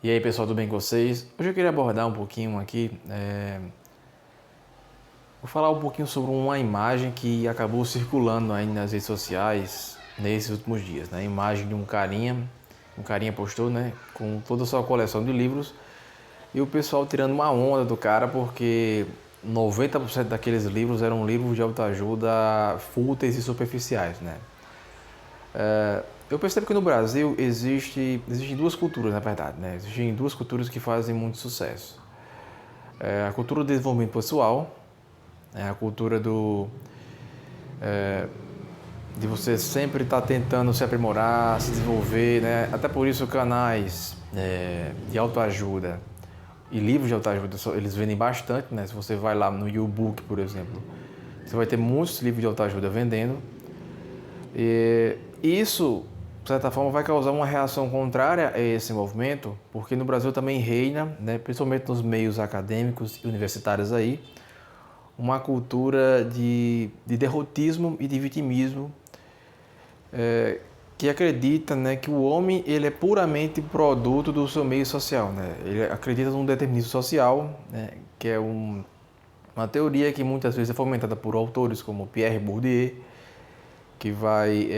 E aí pessoal, tudo bem com vocês? Hoje eu queria abordar um pouquinho aqui, vou falar um pouquinho sobre uma imagem que acabou circulando aí nas redes sociais nesses últimos dias, né? A imagem de um carinha postou, né, com toda a sua coleção de livros e o pessoal tirando uma onda do cara porque 90% daqueles livros eram livros de autoajuda fúteis e superficiais, né? Eu percebo que no Brasil existem duas culturas, na verdade, né? Existem duas culturas que fazem muito sucesso. A cultura do desenvolvimento pessoal, a cultura de você sempre estar tentando se aprimorar, se desenvolver, né? Até por isso canais de autoajuda e livros de autoajuda, eles vendem bastante, né? Se você vai lá no YouBook, por exemplo, você vai ter muitos livros de autoajuda vendendo. E isso, de certa forma, vai causar uma reação contrária a esse movimento, porque no Brasil também reina, né, principalmente nos meios acadêmicos e universitários aí, uma cultura de derrotismo e de vitimismo que acredita, né, que o homem ele é puramente produto do seu meio social, né? Ele acredita num determinismo social, né, que é uma teoria que muitas vezes é fomentada por autores como Pierre Bourdieu, que vai,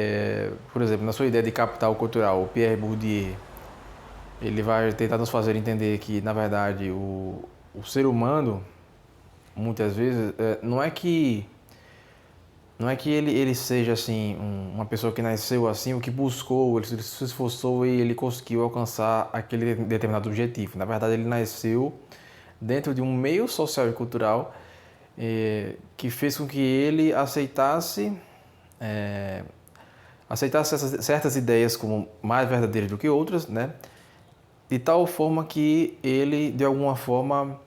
por exemplo, na sua ideia de capital cultural, o Pierre Bourdieu, ele vai tentar nos fazer entender que, na verdade, o ser humano, muitas vezes, não é que ele seja assim uma pessoa que nasceu assim, o que buscou, ele se esforçou e ele conseguiu alcançar aquele determinado objetivo. Na verdade, ele nasceu dentro de um meio social e cultural que fez com que ele aceitasse certas ideias como mais verdadeiras do que outras, né? De tal forma que ele, de alguma forma,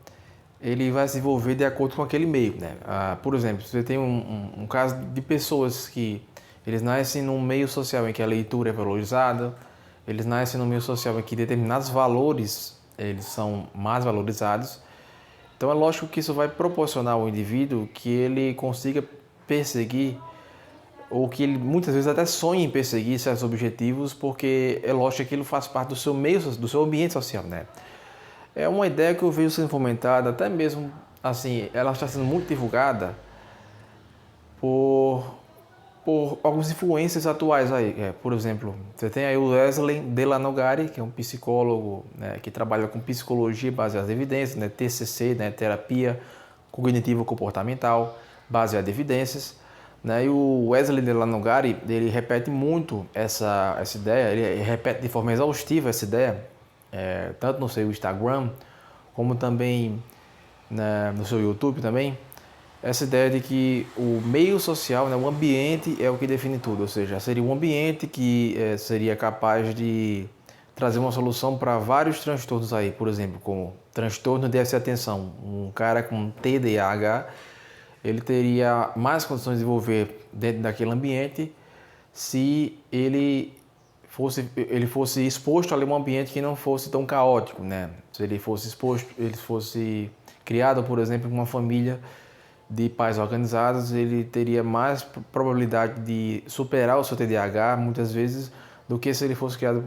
ele vai se desenvolver de acordo com aquele meio, né? Por exemplo, você tem um caso de pessoas que eles nascem num meio social em que a leitura é valorizada, eles nascem num meio social em que determinados valores eles são mais valorizados. Então é lógico que isso vai proporcionar ao indivíduo que ele consiga perseguir ou que ele muitas vezes até sonha em perseguir certos objetivos, porque é lógico que aquilo faz parte do seu meio, do seu ambiente social, né? É uma ideia que eu vejo sendo fomentada, até mesmo assim, ela está sendo muito divulgada por, por alguns influencers atuais aí. Por exemplo, você tem aí o Wesley Delanogari, que é um psicólogo, né, que trabalha com psicologia baseada em evidências, né, TCC, né, terapia cognitivo-comportamental baseada em evidências. Né, e o Wesley Delanogari, ele repete muito essa ideia, ele repete de forma exaustiva essa ideia, tanto no seu Instagram, como também no seu YouTube também, essa ideia de que o meio social, né, o ambiente é o que define tudo, ou seja, seria um ambiente que seria capaz de trazer uma solução para vários transtornos aí, por exemplo, como transtorno de déficit de atenção. Um cara com TDAH, ele teria mais condições de desenvolver dentro daquele ambiente se ele fosse exposto ali a um ambiente que não fosse tão caótico, né? Se ele fosse exposto, ele fosse criado, por exemplo, em uma família de pais organizados, ele teria mais probabilidade de superar o seu TDAH, muitas vezes, do que se ele fosse criado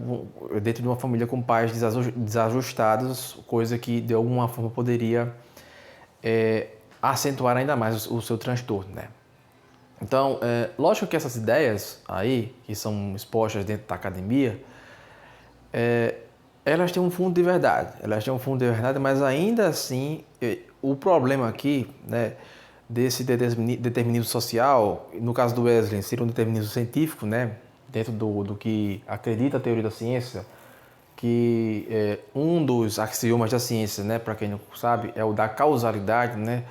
dentro de uma família com pais desajustados, coisa que de alguma forma poderia acentuar ainda mais o seu transtorno, né? Então, lógico que essas ideias aí, que são expostas dentro da academia, elas têm um fundo de verdade. Elas têm um fundo de verdade, mas ainda assim, o problema aqui, né, desse determinismo social, no caso do Wesley, seria um determinismo científico, né, dentro do que acredita a teoria da ciência, que um dos axiomas da ciência, né, para quem não sabe, é o da causalidade, né?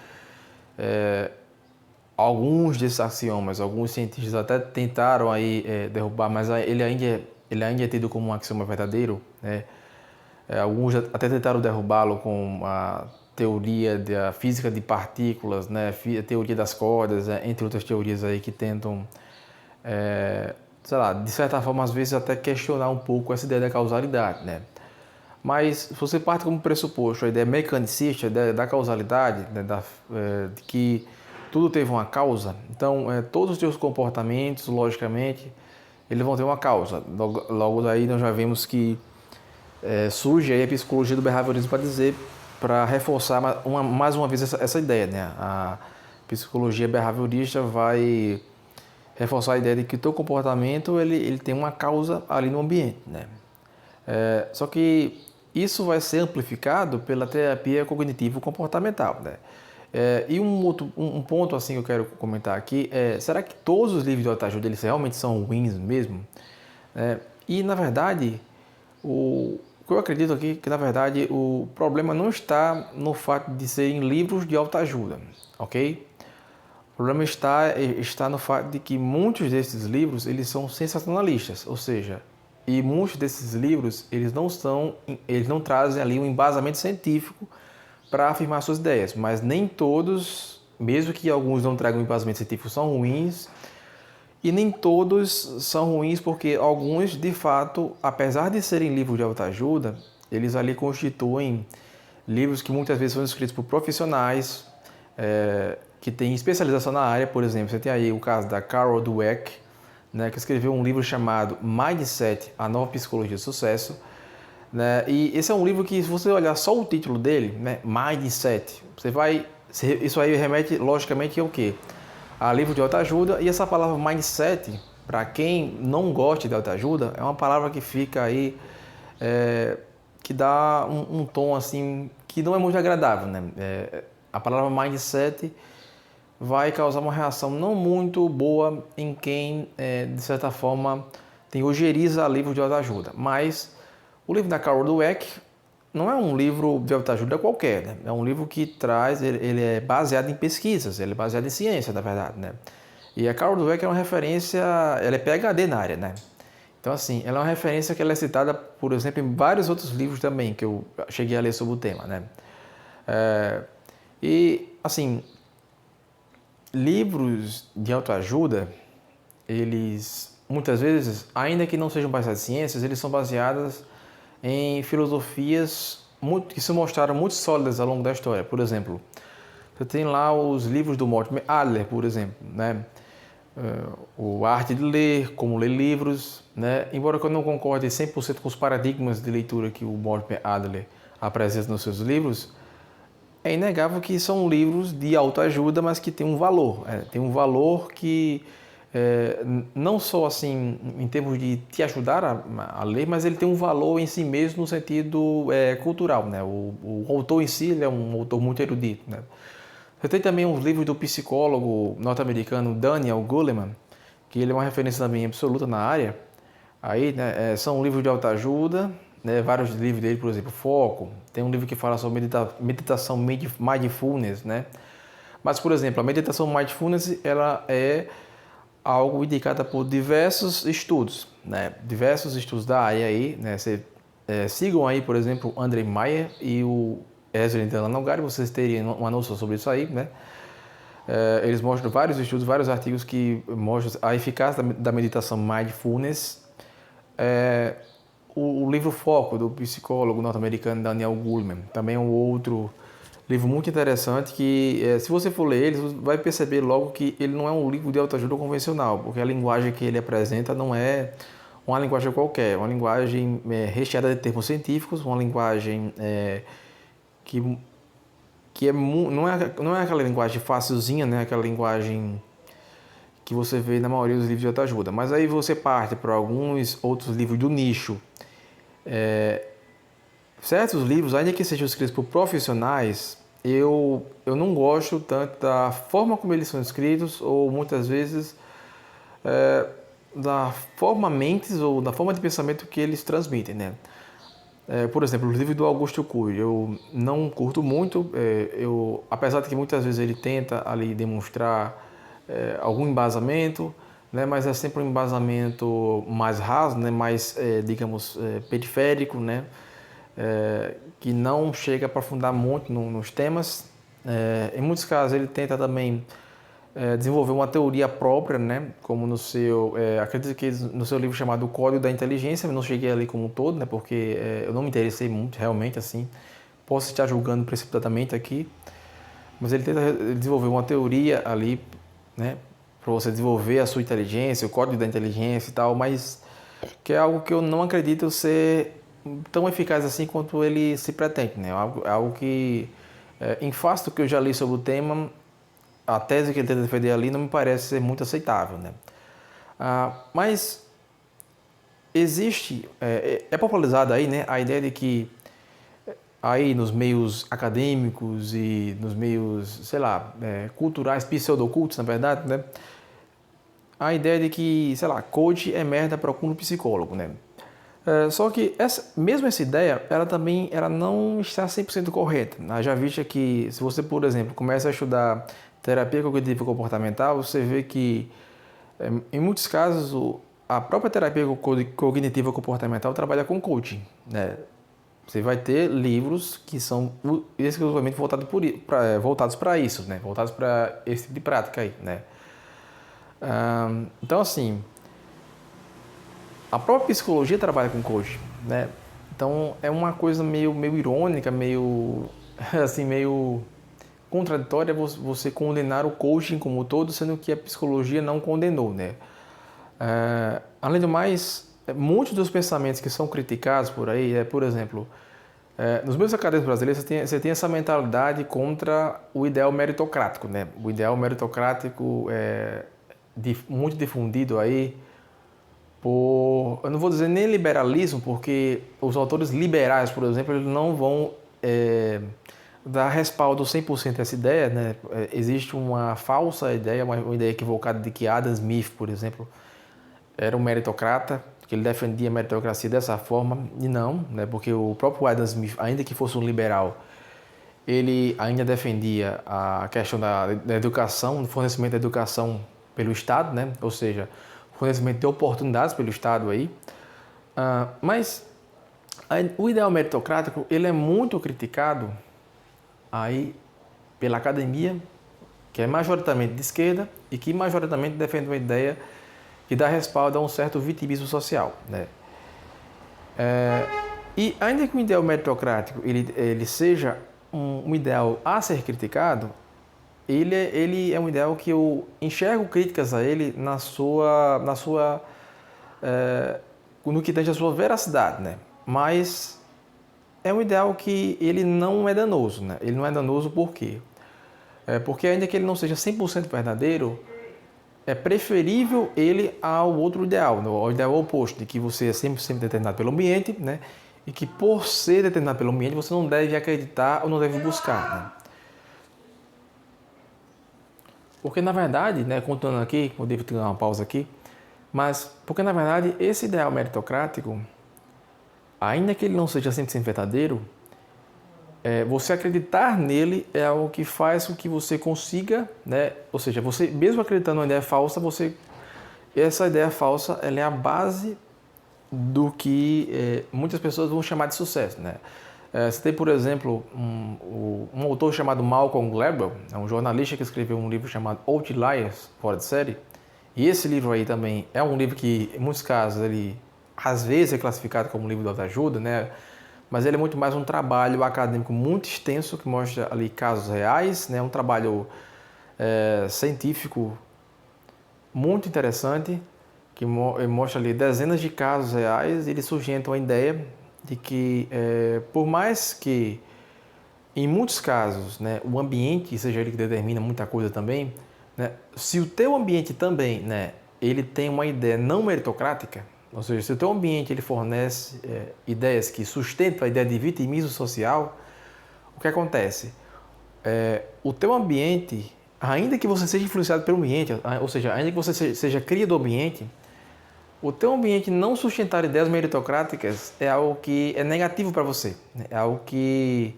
Alguns desses axiomas, alguns cientistas até tentaram aí derrubar, mas ele ainda é tido como um axioma verdadeiro, né? Alguns até tentaram derrubá-lo com a teoria da física de partículas, né? A teoria das cordas, entre outras teorias aí que tentam, sei lá, de certa forma às vezes até questionar um pouco essa ideia da causalidade, né? Mas se você parte como pressuposto a ideia mecanicista, a ideia da causalidade, né, de que tudo teve uma causa, então todos os seus comportamentos, logicamente, eles vão ter uma causa. Logo daí nós já vemos que surge aí a psicologia do behaviorismo para dizer, para reforçar mais uma vez essa ideia, né? A psicologia behaviorista vai reforçar a ideia de que o teu comportamento ele tem uma causa ali no ambiente, né? Só que isso vai ser amplificado pela terapia cognitivo-comportamental, né? E um ponto assim que eu quero comentar aqui será que todos os livros de autoajuda eles realmente são ruins mesmo? E na verdade, o que eu acredito aqui que na verdade o problema não está no fato de serem livros de autoajuda, ok? O problema está no fato de que muitos desses livros eles são sensacionalistas, ou seja, e muitos desses livros eles não trazem ali um embasamento científico para afirmar suas ideias, mas nem todos, mesmo que alguns não tragam um embasamento científico, são ruins, e nem todos são ruins porque alguns, de fato, apesar de serem livros de autoajuda, eles ali constituem livros que muitas vezes são escritos por profissionais que têm especialização na área. Por exemplo, você tem aí o caso da Carol Dweck, né, que escreveu um livro chamado Mindset, a nova psicologia do sucesso. Né? E esse é um livro que, se você olhar só o título dele, né, Mindset, isso aí remete logicamente ao quê? A livro de autoajuda. E essa palavra Mindset, para quem não gosta de autoajuda, é uma palavra que fica aí, que dá um tom assim, que não é muito agradável. Né? A palavra Mindset vai causar uma reação não muito boa em quem, de certa forma, tem ojeriza a livro de autoajuda. Mas o livro da Carol Dweck não é um livro de autoajuda qualquer, né? É um livro que traz, ele é baseado em pesquisas, ele é baseado em ciência, na verdade, né? E a Carol Dweck é uma referência, ela é PhD na área, né? Então, assim, ela é uma referência que ela é citada, por exemplo, em vários outros livros também, que eu cheguei a ler sobre o tema, né? E, assim, livros de autoajuda, eles, muitas vezes, ainda que não sejam baseados em ciências, eles são baseados em filosofias que se mostraram muito sólidas ao longo da história. Por exemplo, você tem lá os livros do Mortimer Adler, por exemplo, né? O Arte de Ler, Como Ler Livros, né? Embora eu não concorde 100% com os paradigmas de leitura que o Mortimer Adler apresenta nos seus livros, é inegável que são livros de autoajuda, mas que têm um valor. Tem um valor que, não só assim em termos de te ajudar a ler, mas ele tem um valor em si mesmo no sentido cultural. Né? O autor em si ele é um autor muito erudito. Né? Você tem também os livros do psicólogo norte-americano Daniel Goleman, que ele é uma referência também absoluta na área. Aí, né, são livros de autoajuda, né, vários livros dele, por exemplo, Foco. Tem um livro que fala sobre meditação mindfulness, né? Mas, por exemplo, a meditação mindfulness ela é algo indicada por diversos estudos, né? Diversos estudos da área aí, né? Sigam aí, por exemplo, o André Maier e o Ezra Delanogari, vocês teriam uma noção sobre isso aí, né? Eles mostram vários estudos, vários artigos que mostram a eficácia da meditação mindfulness. O livro Foco, do psicólogo norte-americano Daniel Goleman, também é um outro livro muito interessante que, se você for ler ele, você vai perceber logo que ele não é um livro de autoajuda convencional, porque a linguagem que ele apresenta não é uma linguagem qualquer, é uma linguagem recheada de termos científicos, uma linguagem que não é aquela linguagem facilzinha, né? Aquela linguagem que você vê na maioria dos livros de autoajuda. Mas aí você parte para alguns outros livros do nicho. Certos livros, ainda que sejam escritos por profissionais, eu não gosto tanto da forma como eles são escritos, ou muitas vezes da forma mentes ou da forma de pensamento que eles transmitem, né? Por exemplo, o livro do Augusto Cury, eu não curto muito, apesar de que muitas vezes ele tenta ali demonstrar algum embasamento, né, mas é sempre um embasamento mais raso, né, mais, digamos, periférico, né, que não chega a aprofundar muito nos temas. Em muitos casos ele tenta também desenvolver uma teoria própria, né, como acredito que no seu livro chamado O Código da Inteligência, eu não cheguei ali como um todo, né, porque eu não me interessei muito realmente, assim, posso estar julgando precipitadamente aqui, mas ele tenta desenvolver uma teoria ali, né, para você desenvolver a sua inteligência, o código da inteligência e tal, mas que é algo que eu não acredito ser tão eficaz assim quanto ele se pretende, né? Algo que, em face do que eu já li sobre o tema, a tese que ele tenta defender ali não me parece ser muito aceitável, né? Mas existe, é popularizada aí, né, a ideia de que aí nos meios acadêmicos e nos meios, sei lá, culturais, pseudocultos, na verdade, né, a ideia de que, sei lá, coach é merda para o psicólogo, né? Só que mesmo essa ideia, ela não está 100% correta. Já vista que se você, por exemplo, começa a estudar terapia cognitiva comportamental, você vê que em muitos casos a própria terapia cognitiva comportamental trabalha com coaching, né? Você vai ter livros que são exclusivamente voltados para isso, né? Voltados para esse tipo de prática aí, né? Então, assim, a própria psicologia trabalha com coaching, né? Então, é uma coisa meio irônica, meio, assim, meio contraditória você condenar o coaching como um todo, sendo que a psicologia não condenou, né? Além do mais, muitos dos pensamentos que são criticados por aí, por exemplo, nos meios acadêmicos brasileiros você tem essa mentalidade contra o ideal meritocrático, né? O ideal meritocrático é muito difundido aí eu não vou dizer nem liberalismo, porque os autores liberais, por exemplo, eles não vão dar respaldo 100% a essa ideia, né? Existe uma falsa ideia, uma ideia equivocada de que Adam Smith, por exemplo, era um meritocrata, que ele defendia a meritocracia dessa forma, e não, né? Porque o próprio Adam Smith, ainda que fosse um liberal, ele ainda defendia a questão da educação, do fornecimento da educação pelo Estado, né? Ou seja, fornecimento de oportunidades pelo Estado aí. Mas o ideal meritocrático ele é muito criticado aí pela academia, que é majoritariamente de esquerda e que majoritariamente defende uma ideia que dá respaldo a um certo vitimismo social, né? E ainda que o ideal meritocrático ele seja um ideal a ser criticado, ele é um ideal que eu enxergo críticas a ele no que tange a sua veracidade, né? Mas é um ideal que ele não é danoso, né? Ele não é danoso por quê? Porque ainda que ele não seja 100% verdadeiro, é preferível ele ao outro ideal, ao ideal oposto, de que você é 100% determinado pelo ambiente, né? E que por ser determinado pelo ambiente, você não deve acreditar ou não deve buscar, né? Porque na verdade, né, contando aqui, eu devo ter uma pausa aqui, mas porque na verdade esse ideal meritocrático, ainda que ele não seja 100% verdadeiro, você acreditar nele é algo que faz com que você consiga, né? Ou seja, você mesmo acreditando numa ideia falsa, essa ideia falsa ela é a base do que muitas pessoas vão chamar de sucesso, né? Você tem, por exemplo, um autor chamado Malcolm Gladwell, é um jornalista que escreveu um livro chamado Outliers, fora de série. E esse livro aí também é um livro que, em muitos casos, ele às vezes é classificado como um livro de autoajuda, né? Mas ele é muito mais um trabalho acadêmico muito extenso, que mostra ali casos reais, né? Um trabalho científico muito interessante, que mostra ali dezenas de casos reais, e ele sustenta uma ideia de que, por mais que em muitos casos, né, o ambiente seja ele que determina muita coisa também, né, se o teu ambiente também, né, ele tem uma ideia não meritocrática, ou seja, se o teu ambiente ele fornece ideias que sustentam a ideia de vitimismo social, o que acontece? O teu ambiente, ainda que você seja influenciado pelo ambiente, ou seja, ainda que você seja cria do ambiente, o teu ambiente não sustentar ideias meritocráticas é algo que é negativo para você. É algo que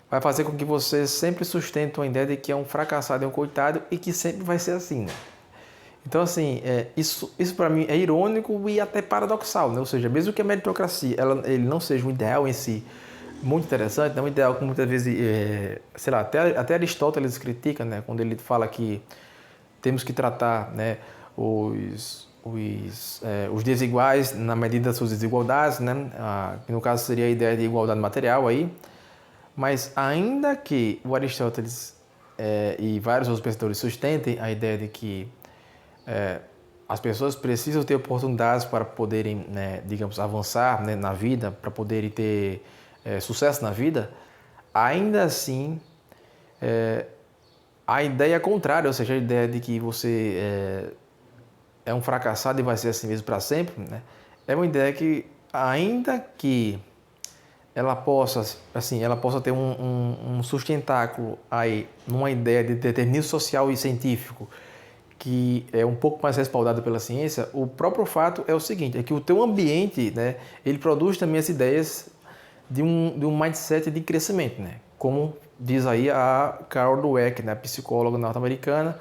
vai fazer com que você sempre sustente uma ideia de que é um fracassado e um coitado e que sempre vai ser assim, né? Então, assim, isso para mim é irônico e até paradoxal, né? Ou seja, mesmo que a meritocracia ele não seja um ideal em si muito interessante, não um ideal que muitas vezes, sei lá, até Aristóteles critica, né? Quando ele fala que temos que tratar, né, os desiguais na medida das suas desigualdades, né? Que no caso seria a ideia de igualdade material aí. Mas ainda que o Aristóteles e vários outros pensadores sustentem a ideia de que as pessoas precisam ter oportunidades para poderem, né, digamos, avançar, né, na vida, para poderem ter sucesso na vida, ainda assim, a ideia contrária, ou seja, a ideia de que você é um fracassado e vai ser assim mesmo para sempre, né, é uma ideia que, ainda que ela possa, assim, ela possa ter um sustentáculo aí numa ideia de determinismo social e científico que é um pouco mais respaldado pela ciência, o próprio fato é o seguinte, é que o teu ambiente, né, ele produz também as ideias de um mindset de crescimento, né, como diz aí a Carol Dweck, né, psicóloga norte-americana,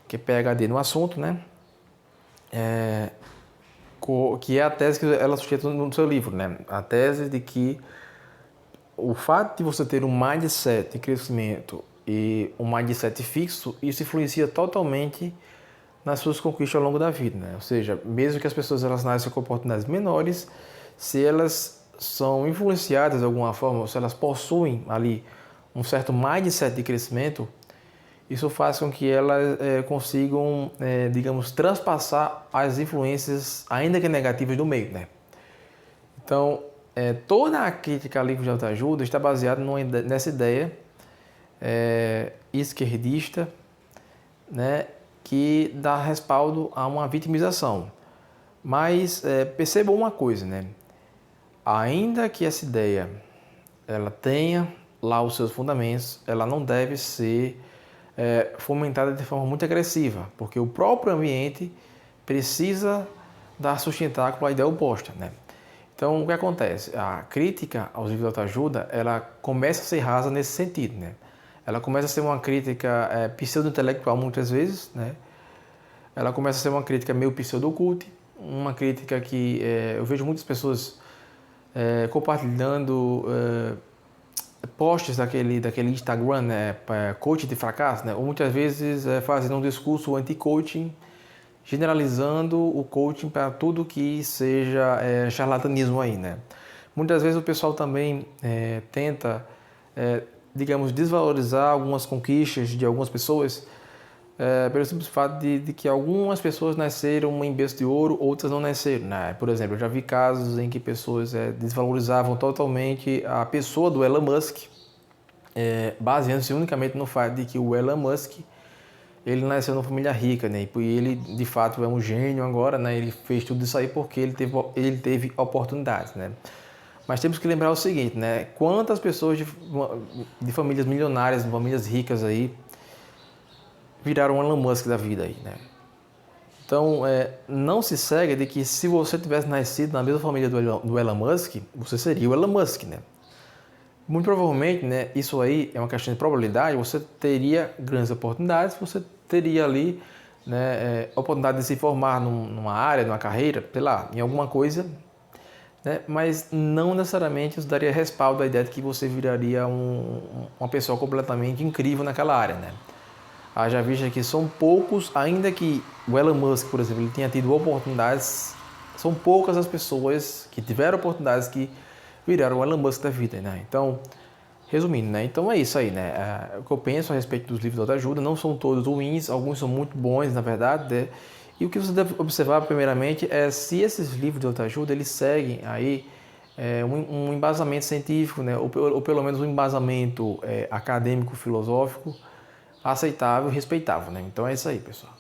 que é PhD no assunto, né, que é a tese que ela sustenta no seu livro, né, a tese de que o fato de você ter um mindset de crescimento e um mindset fixo, isso influencia totalmente nas suas conquistas ao longo da vida, né? Ou seja, mesmo que as pessoas elas nasçam com oportunidades menores, se elas são influenciadas de alguma forma, ou se elas possuem ali um certo mindset de crescimento, isso faz com que elas consigam, digamos, transpassar as influências, ainda que negativas, do meio, né? Então, toda a crítica a livros de autoajuda está baseada nessa ideia esquerdista, né, que dá respaldo a uma vitimização. Mas percebam uma coisa, né? Ainda que essa ideia ela tenha lá os seus fundamentos, ela não deve ser fomentada de forma muito agressiva, porque o próprio ambiente precisa dar sustentáculo à ideia oposta, né? Então, o que acontece? A crítica aos livros de autoajuda, ela começa a ser rasa nesse sentido, né? Ela começa a ser uma crítica pseudo-intelectual muitas vezes, né? Ela começa a ser uma crítica meio pseudo-cult, uma crítica que eu vejo muitas pessoas compartilhando posts daquele Instagram, né? Coach de fracasso, né? Ou muitas vezes fazendo um discurso anti-coaching, generalizando o coaching para tudo que seja charlatanismo aí, né? Muitas vezes o pessoal também tenta, digamos, desvalorizar algumas conquistas de algumas pessoas pelo simples fato de que algumas pessoas nasceram em berço de ouro, outras não nasceram, né? Por exemplo, eu já vi casos em que pessoas desvalorizavam totalmente a pessoa do Elon Musk, baseando-se unicamente no fato de que o Elon Musk ele nasceu numa família rica, né? E ele, de fato, é um gênio agora, né? Ele fez tudo isso aí porque ele teve oportunidades, né? Mas temos que lembrar o seguinte, né? Quantas pessoas de famílias milionárias, de famílias ricas aí, viraram um Elon Musk da vida aí, né? Então, não se segue de que se você tivesse nascido na mesma família do Elon Musk, você seria o Elon Musk, né? Muito provavelmente, né, isso aí é uma questão de probabilidade, você teria grandes oportunidades, você teria ali, né, oportunidade de se formar numa área, numa carreira, sei lá, em alguma coisa, né, mas não necessariamente isso daria respaldo à ideia de que você viraria uma pessoa completamente incrível naquela área, né. Haja vista que são poucos, ainda que o Elon Musk, por exemplo, ele tenha tido oportunidades, são poucas as pessoas que tiveram oportunidades que viraram o Elon Musk da vida, né? Então, resumindo, né? Então é isso aí, né? O que eu penso a respeito dos livros de autoajuda, não são todos ruins, alguns são muito bons, na verdade, né? E o que você deve observar, primeiramente, é se esses livros de autoajuda, eles seguem aí um embasamento científico, né? Ou pelo menos um embasamento acadêmico, filosófico, aceitável e respeitável, né? Então é isso aí, pessoal.